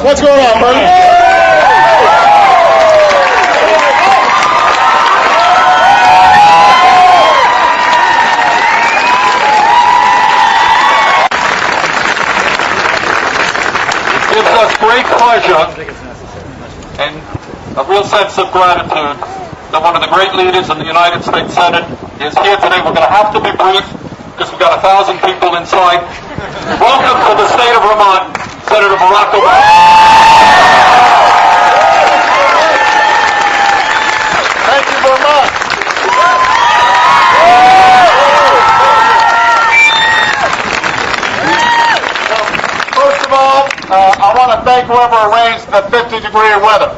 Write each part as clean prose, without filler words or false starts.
What's going on, Bernie? It gives us great pleasure and a real sense of gratitude that one of the great leaders in the United States Senate is here today. We're going to have to be brief because we've got 1,000 people inside. Welcome to the state of Vermont, Senator Barack Obama. Thank you very much. First of all, I want to thank whoever arranged the 50-degree weather.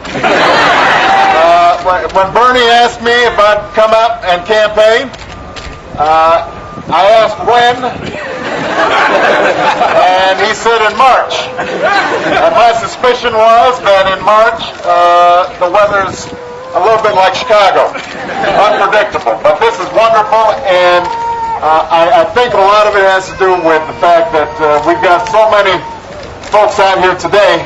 When Bernie asked me if I'd come up and campaign, I asked when, and he said in March. And my suspicion was that in March, the weather's a little bit like Chicago, unpredictable. But this is wonderful, and I think a lot of it has to do with the fact that we've got so many folks out here today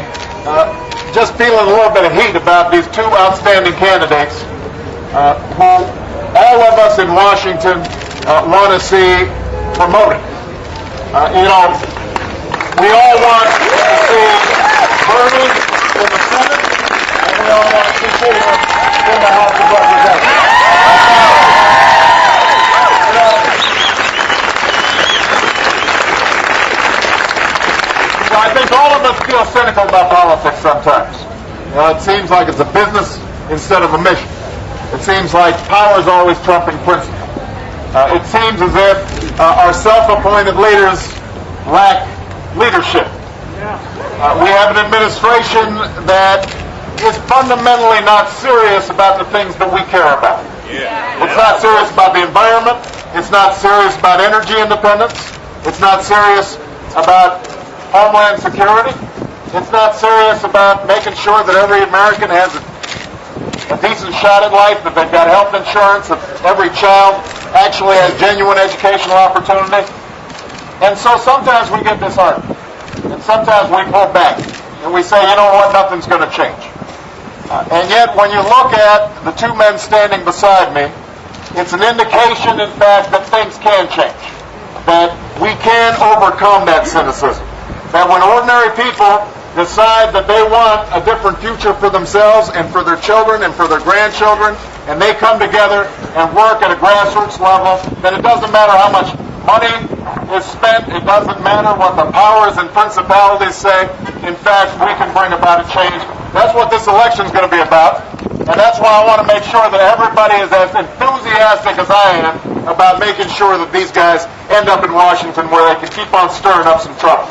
just feeling a little bit of heat about these two outstanding candidates who all of us in Washington want to see promoted. We all want to see Bernie in the Senate, and we all want to see Peter in the House of Representatives. I think all of us feel cynical about politics sometimes. It seems like it's a business instead of a mission. It seems like power is always trumping principle. It seems as if our self-appointed leaders lack leadership. We have an administration that is fundamentally not serious about the things that we care about. It's not serious about the environment. It's not serious about energy independence. It's not serious about homeland security. It's not serious about making sure that every American has a decent shot at life, that they've got health insurance, that every child actually has genuine educational opportunity. And so sometimes we get disheartened. And sometimes we pull back. And we say, you know what, nothing's going to change. And yet when you look at the two men standing beside me, it's an indication, in fact, that things can change. That we can overcome that cynicism. That when ordinary people decide that they want a different future for themselves and for their children and for their grandchildren, and they come together and work at a grassroots level, then it doesn't matter how much money is spent, it doesn't matter what the powers and principalities say. In fact, we can bring about a change. That's what this election is going to be about, and that's why I want to make sure that everybody is as enthusiastic as I am about making sure that these guys end up in Washington where they can keep on stirring up some trouble.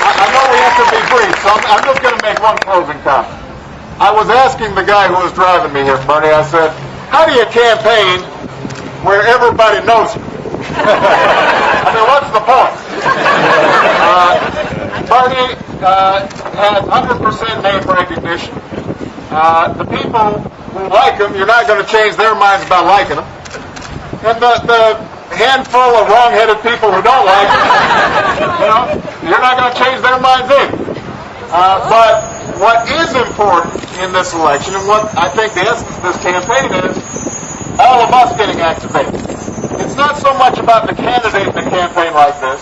I know we have to be brief, so I'm just going to make one closing comment. I was asking the guy who was driving me here, Bernie, I said, how do you campaign where everybody knows you? I mean, what's the point? Bernie has 100% name recognition. The people who like him, you're not going to change their minds about liking him. And the handful of wrong-headed people who don't like him, you're not going to change their minds either. But what is important in this election, and what I think the essence of this campaign is, all of us getting activated. It's not so much about the candidate in a campaign like this.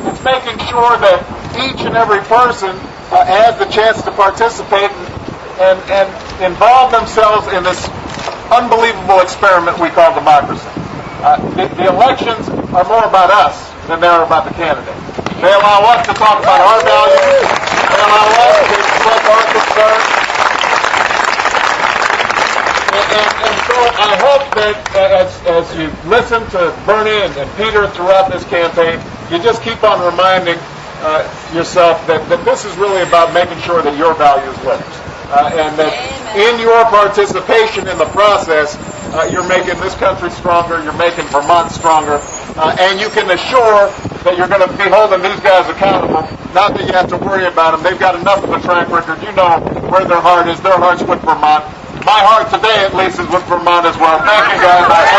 It's making sure that each and every person has the chance to participate and involve themselves in this unbelievable experiment we call democracy. The elections are more about us than they are about the candidate. They allow us to talk about our values. They allow us to express our concerns. And so I hope that as you listen to Bernie and Peter throughout this campaign, you just keep on reminding yourself that this is really about making sure that your values live. And that in your participation in the process, you're making this country stronger, you're making Vermont stronger, and you can assure that you're going to be holding these guys accountable. Not that you have to worry about them. They've got enough of a track record. You know where their heart is. Their heart's with Vermont. my heart today, at least, is with Vermont as well. Thank you, guys.